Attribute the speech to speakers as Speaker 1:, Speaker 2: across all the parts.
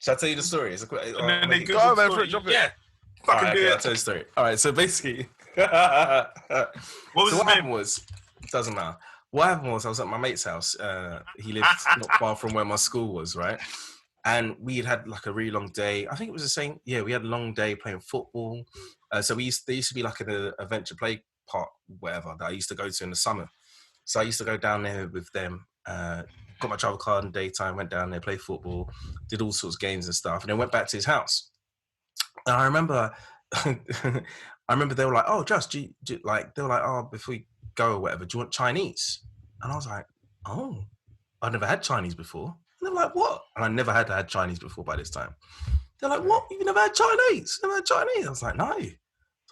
Speaker 1: Shall I tell you the story? It's a quick.
Speaker 2: And then they
Speaker 3: Go on, man,
Speaker 2: Google
Speaker 3: drop it.
Speaker 2: Yeah,
Speaker 1: All
Speaker 2: fucking
Speaker 1: right,
Speaker 2: do
Speaker 1: okay, I'll
Speaker 2: it.
Speaker 1: tell you the story. All right, so basically,
Speaker 2: What was his
Speaker 1: what
Speaker 2: name?
Speaker 1: happened was, it doesn't matter. What happened was, I was at my mate's house. He lived not far from where my school was, right? And we had like a really long day. I think it was the same. Yeah, we had a long day playing football. So there used to be like an adventure play park, whatever, that I used to go to in the summer. So I used to go down there with them. Got my travel card in daytime, went down there, played football, did all sorts of games and stuff, and then went back to his house. And I remember, they were like, "Oh, just like they were like, oh, before we go or whatever, do you want Chinese?" And I was like, "Oh, I've never had Chinese before." And they're like, "What?" And I never had Chinese before by this time. They're like, "What? You've never had Chinese? Never had Chinese?" I was like, "No."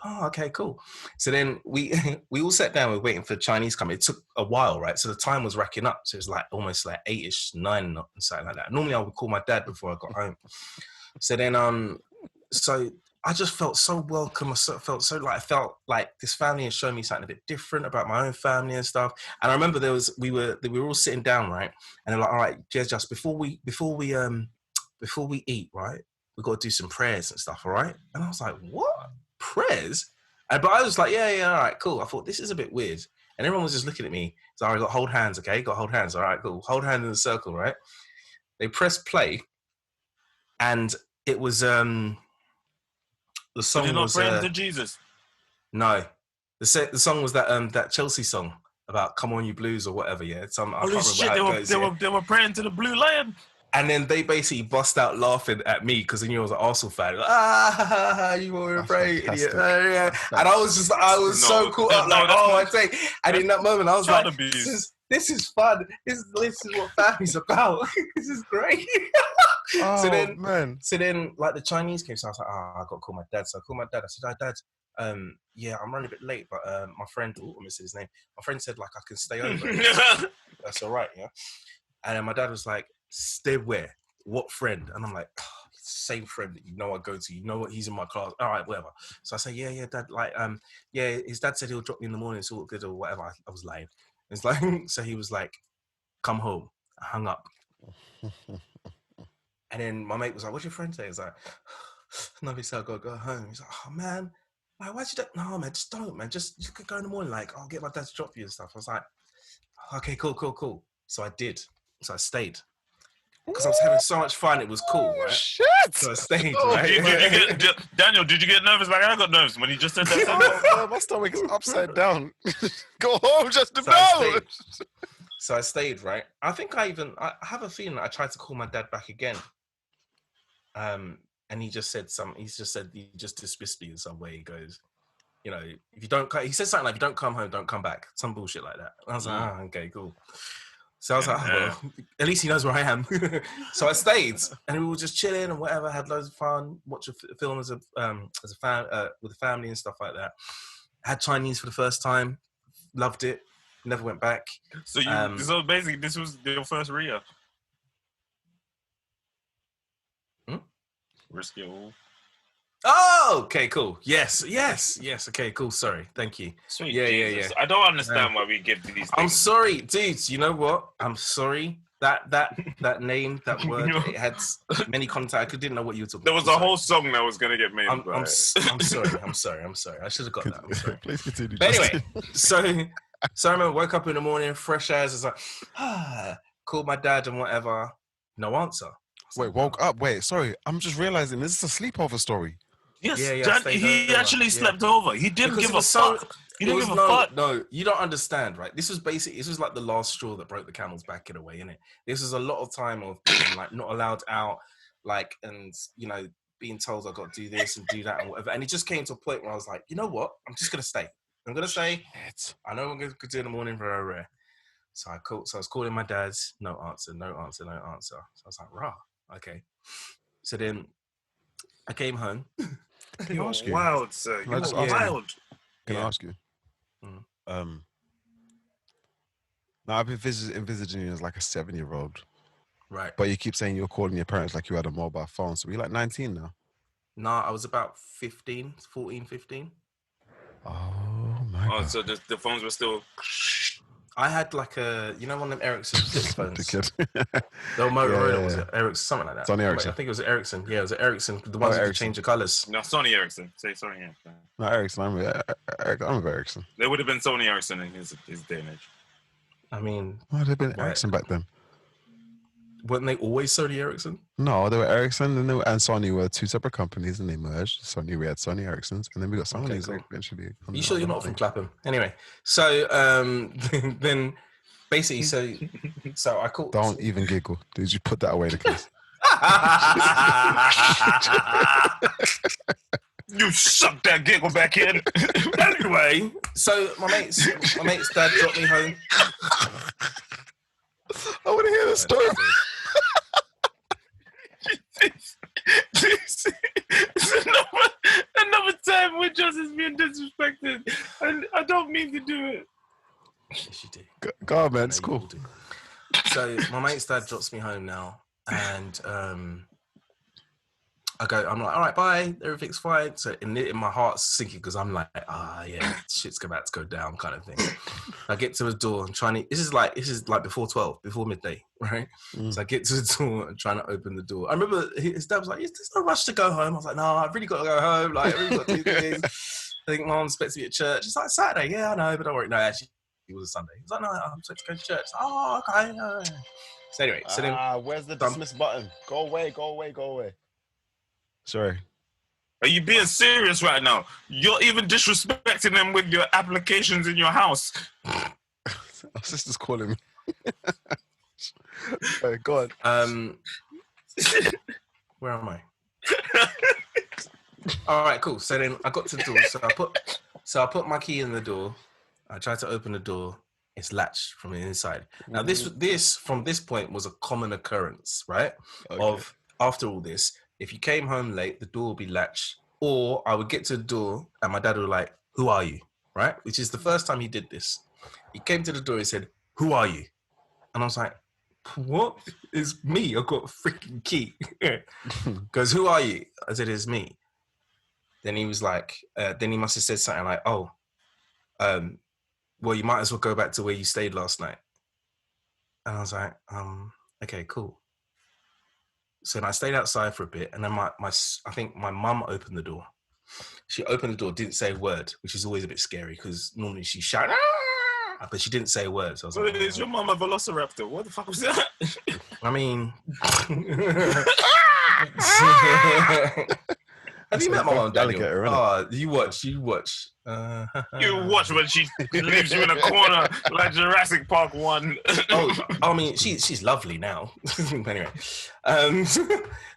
Speaker 1: Oh, okay, cool. So then we we all sat down. We were waiting for Chinese coming. It took a while, right? So the time was racking up. So it was like almost like 8ish, 9, and something like that. Normally I would call my dad before I got home. So then so I just felt so welcome. I felt like this family had shown me something a bit different about my own family and stuff. And I remember we were all sitting down, right? And they're like, "All right, just before we eat, right? We got to do some prayers and stuff, all right?" And I was like, "What? Prayers?" But I was like, yeah, all right, cool. I thought this is a bit weird. And everyone was just looking at me. So I got hold hands, okay? Got hold hands. All right, cool. Hold hands in a circle, right? They pressed play. And it was the song
Speaker 2: Did you not
Speaker 1: was
Speaker 2: pray to Jesus?
Speaker 1: No. The song was that Chelsea song about "Come On You Blues" or whatever. Yeah, I can't
Speaker 2: Holy
Speaker 1: remember
Speaker 2: shit!
Speaker 1: how it goes,
Speaker 2: They were praying to the Blue Lion.
Speaker 1: And then they basically bust out laughing at me because they knew I was an Arsenal fan. Like, you were afraid, idiot. And I was so caught up, like, oh, I say. And in that moment, I was like, this is fun. This is what family's about. This is great. So then, like, the Chinese came, so I was like, I got to call my dad. So I called my dad. I said, "Hi, Dad, yeah, I'm running a bit late, but my friend," I'm missing his name. My friend said, like, I can stay over. That's all right, yeah. And then my dad was like, "Stay where? What friend?" And I'm like, "Same friend that you know I go to. You know what? He's in my class. All right, whatever." So I say, yeah, Dad. Like, yeah, his dad said he'll drop me in the morning. It's all good or whatever. I was lying. It's like, so he was like, "Come home." I hung up. And then my mate was like, "What's your friend say?" He's like, "No, he said I gotta go home." He's like, "Oh man, like, why'd you do? No, man, just don't, man. Just you could go in the morning. Like, I'll get my dad to drop you and stuff." I was like, "Okay, cool." So I did. So I stayed. Because I was having so much fun, it was cool, right?
Speaker 3: Shit!
Speaker 1: So I stayed, right?
Speaker 2: Daniel, did you get nervous like I got nervous when he just said that?
Speaker 3: My stomach is upside down. Go home just to
Speaker 1: know. So I stayed, right? I think I have a feeling that I tried to call my dad back again. And he just said he just dismissed me in some way. He goes, you know, if you don't, he said something like, "If you don't come home, don't come back." Some bullshit like that. And I was like, okay, cool. So I was like, well, at least he knows where I am. So I stayed, and we were just chilling and whatever, had loads of fun, watch a film as a fan with the family and stuff like that. Had Chinese for the first time, loved it, never went back.
Speaker 2: So so basically, this was your first re-up. Risk it all.
Speaker 1: Oh, okay, cool. Yes. Okay, cool. Sorry, thank you.
Speaker 2: Sweet Jesus. I don't understand why we give these things.
Speaker 1: I'm sorry, dudes. You know what? I'm sorry. That name, that word, it had many contacts. I didn't know what you were talking about.
Speaker 2: There was a whole song that was gonna get made.
Speaker 1: I'm sorry. I should have got that. I'm sorry.
Speaker 3: Please continue.
Speaker 1: But anyway, so I remember woke up in the morning, fresh as, I was like, called my dad and whatever. No answer.
Speaker 3: Wait, woke up. Wait, sorry. I'm just realizing this is a sleepover story.
Speaker 2: Yes, he actually slept over. He didn't give a fuck. He didn't give a fuck.
Speaker 1: No, you don't understand, right? This was like the last straw that broke the camel's back in a way, innit? This was a lot of time of being like not allowed out, like, and you know, being told I got to do this and do that and whatever. And it just came to a point where I was like, you know what? I'm just gonna stay. I'm gonna stay. I know I'm gonna do in the morning, very rare. So I was calling my dad's, no answer. So I was like, rah, okay. So then I came home.
Speaker 3: Can I ask you?
Speaker 2: Wild, sir. You're wild.
Speaker 3: Can I ask you? Now I've been envisaging you as like a 7-year-old.
Speaker 1: Right.
Speaker 3: But you keep saying you're calling your parents like you had a mobile phone. So you're like 19 now?
Speaker 1: No, I was about 15. Oh,
Speaker 3: my God.
Speaker 2: So the phones were still...
Speaker 1: I had like one of them Ericsson flip phones.
Speaker 3: Dickhead.
Speaker 1: No, Motorola was
Speaker 3: Yeah.
Speaker 1: it? Ericsson, something like that.
Speaker 3: Sony Ericsson.
Speaker 1: I think it was Ericsson. Yeah, it was Ericsson. The ones that could change the colors.
Speaker 2: No, Sony Ericsson. Say Sony Ericsson.
Speaker 3: No, Ericsson. I remember Ericsson.
Speaker 2: They would have been Sony Ericsson in his day and age.
Speaker 1: I mean,
Speaker 3: Why would have been Ericsson back then?
Speaker 1: Weren't they always Sony Ericsson?
Speaker 3: No, they were Ericsson and Sony were two separate companies, and they merged. Sony, we had Sony Ericssons, and then we got Sony's eventually.
Speaker 1: Are you sure you're not from Clapham? Anyway, so then basically, so I called.
Speaker 3: Don't even giggle. Did you put that away the case?
Speaker 2: You suck that giggle back in.
Speaker 1: Anyway, so my mate's dad dropped me home.
Speaker 3: I want to hear the story.
Speaker 2: This is another time where Josh is being disrespected. I don't mean to do it.
Speaker 1: Yes, you do.
Speaker 3: Go on, man. It's cool.
Speaker 1: So my mate's dad drops me home now, and I'm like, all right, bye. Everything's fine. So in my heart's sinking because I'm like, yeah, shit's about to go down, kind of thing. I get to the door and trying to. This is like before 12, before midday, right? So I get to the door and trying to open the door. I remember his dad was like, "There's no rush to go home." I was like, "No, I've really got to go home. Like, I really got to do things." I think Mom expects to be at church. It's like Saturday, yeah, I know, but don't worry. No, actually, it was a Sunday. He's like, "No, I'm supposed to go to church." Oh, okay. So anyway,
Speaker 3: where's the dismiss button? Go away. Sorry.
Speaker 2: Are you being serious right now? You're even disrespecting them with your applications in your house.
Speaker 3: Our sister's calling me. Go on.
Speaker 1: Where am I? All right, cool. So then I got to the door. So I put my key in the door. I tried to open the door. It's latched from the inside. Now this from this point was a common occurrence, right? Okay. Of after all this, if you came home late, the door would be latched, or I would get to the door and my dad would be like, "Who are you?" Right? Which is the first time he did this. He came to the door. He said, "Who are you?" And I was like, "What? It's me. I've got a freaking key." Goes, "Who are you?" I said, "It's me." Then he was like, then he must have said something like, "Oh, well, you might as well go back to where you stayed last night." And I was like, okay, cool. So then I stayed outside for a bit, and then I think my mum opened the door. She opened the door, didn't say a word, which is always a bit scary because normally she shouts, but she didn't say a word. So I was like,
Speaker 2: "Is your mum a velociraptor? What the fuck was that?"
Speaker 1: I mean, have you met my mum, Daniel? Oh, you watch.
Speaker 2: You watch when she leaves you in a corner like Jurassic Park 1.
Speaker 1: Oh, I mean, she's lovely now. Anyway,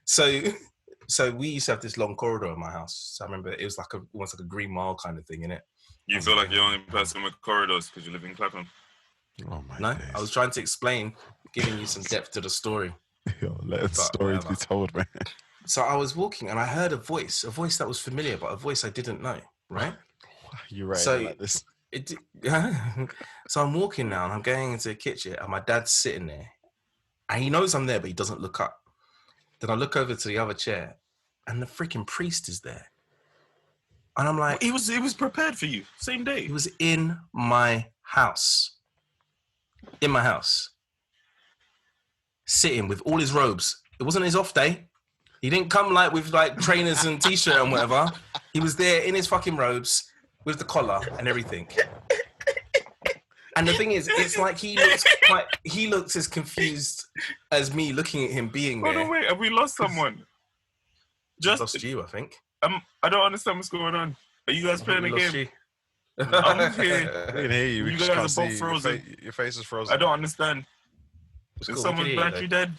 Speaker 1: so we used to have this long corridor in my house. So I remember it was like almost like a Green Mile kind of thing, innit?
Speaker 2: You feel like you're the only person with corridors because you live in Clapham.
Speaker 3: Oh my
Speaker 1: No,
Speaker 3: days.
Speaker 1: I was trying to explain, giving you some depth to the story.
Speaker 3: Yo, let the story be told, man.
Speaker 1: So I was walking and I heard a voice that was familiar, but a voice I didn't know, right?
Speaker 3: You're right.
Speaker 1: So
Speaker 3: like this.
Speaker 1: So I'm walking now and I'm going into the kitchen and my dad's sitting there and he knows I'm there, but he doesn't look up. Then I look over to the other chair and the freaking priest is there. And I'm like,
Speaker 2: he was prepared for you, same day.
Speaker 1: He was in my house. In my house. Sitting with all his robes. It wasn't his off day. He didn't come like with like trainers and t-shirt and whatever. He was there in his fucking robes with the collar and everything. And the thing is, it's like he looks as confused as me looking at him being there.
Speaker 2: Oh no, wait, have we lost someone?
Speaker 1: Just lost you, I think.
Speaker 2: I don't understand what's going on. Are you guys playing a game?
Speaker 3: I'm here. We can hear you.
Speaker 2: You guys are both frozen.
Speaker 3: Your face is frozen.
Speaker 2: I don't understand.
Speaker 1: Cool.
Speaker 2: Is someone's battery dead?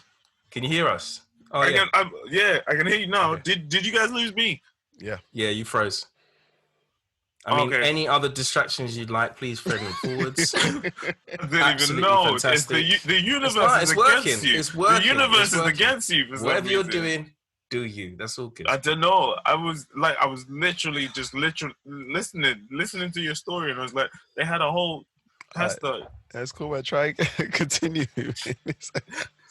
Speaker 1: Can you hear us? Oh,
Speaker 2: I can hear you now. Okay. Did you guys lose me?
Speaker 3: Yeah,
Speaker 1: you froze. I mean, any other distractions you'd like, please throw them forwards.
Speaker 2: I didn't even know. It's the universe is against you.
Speaker 1: It's working.
Speaker 2: The universe is against you.
Speaker 1: Whatever you're doing, do you. That's all good.
Speaker 2: I don't know. I was literally listening to your story, and I was like, they had a whole pastor.
Speaker 3: That's cool. I try and continue.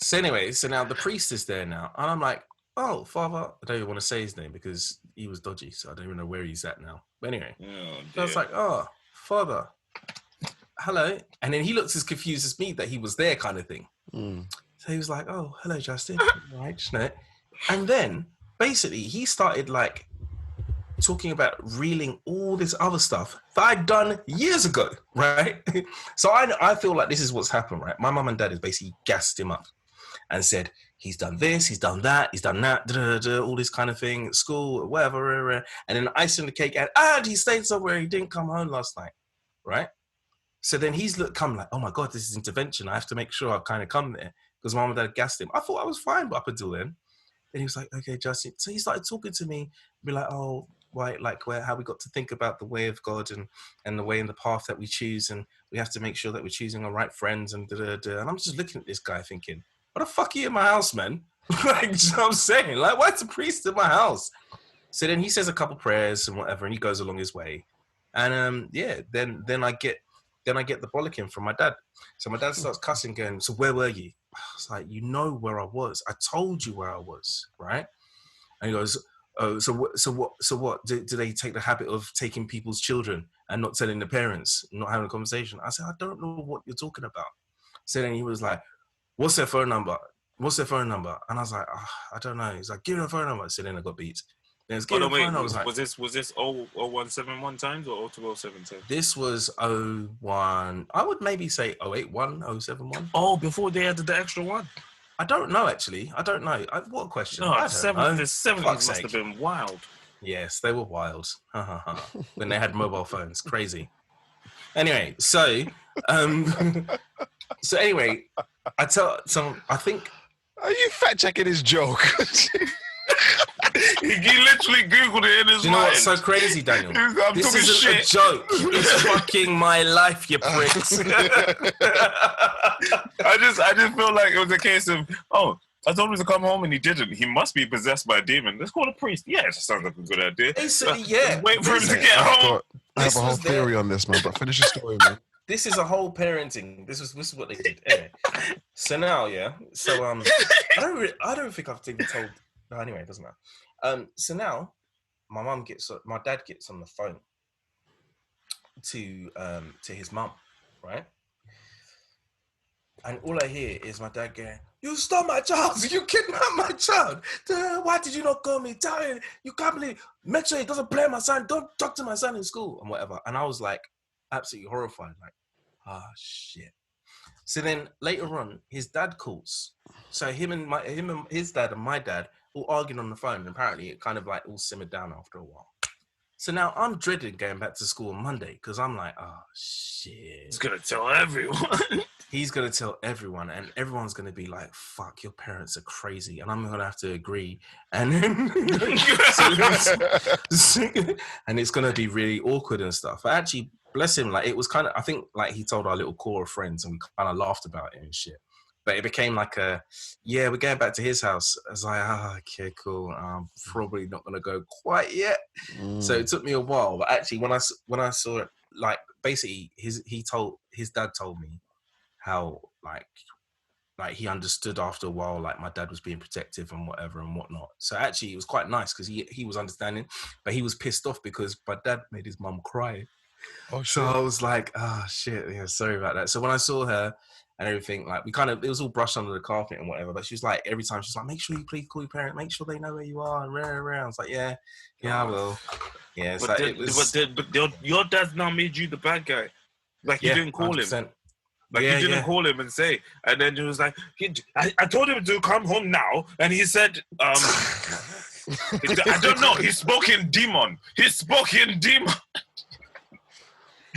Speaker 1: So anyway, now the priest is there now, and I'm like, "Oh, Father," I don't even want to say his name because he was dodgy, so I don't even know where he's at now. But anyway, so I was like, "Oh, Father," hello. And then he looked as confused as me that he was there kind of thing.
Speaker 3: Mm.
Speaker 1: So he was like, oh, hello, Justin. Right, just know. And then basically he started like talking about reeling all this other stuff that I'd done years ago, right? So I feel like this is what's happened, right? My mum and dad has basically gassed him up and said, he's done this, he's done that, all this kind of thing at school, whatever. And then the icing on the cake, and he stayed somewhere, he didn't come home last night, right? So then he's come like, oh my God, this is intervention. I have to make sure I kind of come there because mum and dad gassed him. I thought I was fine up until then. And he was like, okay, Justin. So he started talking to me, be like, oh, right, like how we got to think about the way of God and the way and the path that we choose. And we have to make sure that we're choosing our right friends and da-da-da. And I'm just looking at this guy thinking, what the fuck are you in my house, man? Like, you know what I'm saying? Like, why's the priest in my house? So then he says a couple prayers and whatever, and he goes along his way. And then I get the bollocking from my dad. So my dad starts cussing, going, so where were you? I was like, you know where I was. I told you where I was, right? And he goes, oh, so what? Do they take the habit of taking people's children and not telling the parents, not having a conversation? I said, I don't know what you're talking about. So then he was like, what's their phone number? What's their phone number? And I was like, oh, I don't know. He's like, give me a phone number. So then I got beat. Was
Speaker 2: this 0171 times or 0207 times?
Speaker 1: This was 01. I would maybe say 081, 071.
Speaker 2: Oh, before they added the extra one.
Speaker 1: I don't know actually. I don't know. What a question.
Speaker 2: No, the 70s must have been wild.
Speaker 1: Yes, they were wild. When they had mobile phones, crazy. Anyway, so anyway, I think.
Speaker 3: Are you fact checking his joke?
Speaker 2: He literally Googled it in his mind.
Speaker 1: Do you know what's so crazy, Daniel? This isn't a joke. It's fucking my life, you pricks.
Speaker 2: I just feel like it was a case of, oh, I told him to come home and he didn't. He must be possessed by a demon. Let's call a priest. Yeah, it sounds like a good idea.
Speaker 1: Yeah.
Speaker 2: Wait for him to get home.
Speaker 3: I have a whole theory on this, man, but finish your story, man.
Speaker 1: This is a whole parenting. This is what they did. Anyway. So now, yeah. So I don't think I've even told. No, anyway, it doesn't matter. So now, my dad gets on the phone to his mum, right? And all I hear is my dad going, "You stole my child! You kidnapped my child! Why did you not call me? Tell him you can't believe. Make sure he doesn't play my son. Don't talk to my son in school and whatever." And I was like, absolutely horrified, like, shit. So then later on, his dad calls. So him and his dad and my dad all arguing on the phone. And apparently it kind of like all simmered down after a while. So now I'm dreading going back to school on Monday because I'm like, shit.
Speaker 2: He's going to tell everyone.
Speaker 1: He's going to tell everyone and everyone's going to be like, fuck, your parents are crazy. And I'm going to have to agree. And then and it's going to be really awkward and stuff. But actually, bless him, like it was kind of, I think like he told our little core of friends and we kind of laughed about it and shit. But it became like we're going back to his house. I was like, okay, cool. I'm probably not going to go quite yet. So it took me a while. But actually, when I saw it, like basically his dad told me how like he understood after a while, like my dad was being protective and whatever and whatnot. So actually, it was quite nice because he was understanding, but he was pissed off because my dad made his mum cry. Oh, so I was like, shit, yeah, sorry about that. So when I saw her and everything, like it was all brushed under the carpet and whatever, but she was like, every time she's like, make sure you please call your parents, make sure they know where you are and I was like, yeah, I will. Yeah,
Speaker 2: but your dad's now made you the bad guy. Like you didn't call 100%. Him. Like you didn't call him and say, and then he was like, I told him to come home now, and he said, I don't know, he spoke in demon.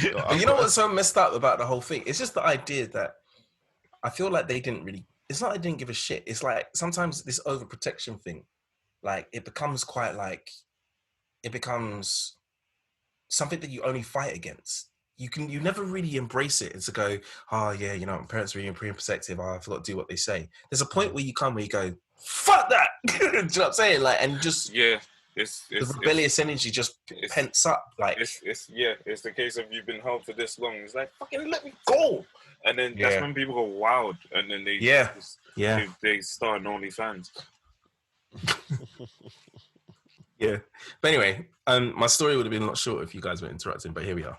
Speaker 1: But you know what's so messed up about the whole thing? It's just the idea that I feel like they didn't really, it's not they didn't give a shit. It's like sometimes this overprotection thing, like it becomes quite like, it becomes something that you only fight against. You never really embrace it and to go, my parents are really protective. I forgot to do what they say. There's a point where you go, fuck that. Do you know what I'm saying? Like, and just the rebellious energy just pents up. Like
Speaker 2: it's the case of you've been held for this long. It's like fucking let me go. And then that's when people go wild, and then they they start OnlyFans.
Speaker 1: Yeah, but anyway, my story would have been a lot shorter if you guys weren't interrupting. But here we are.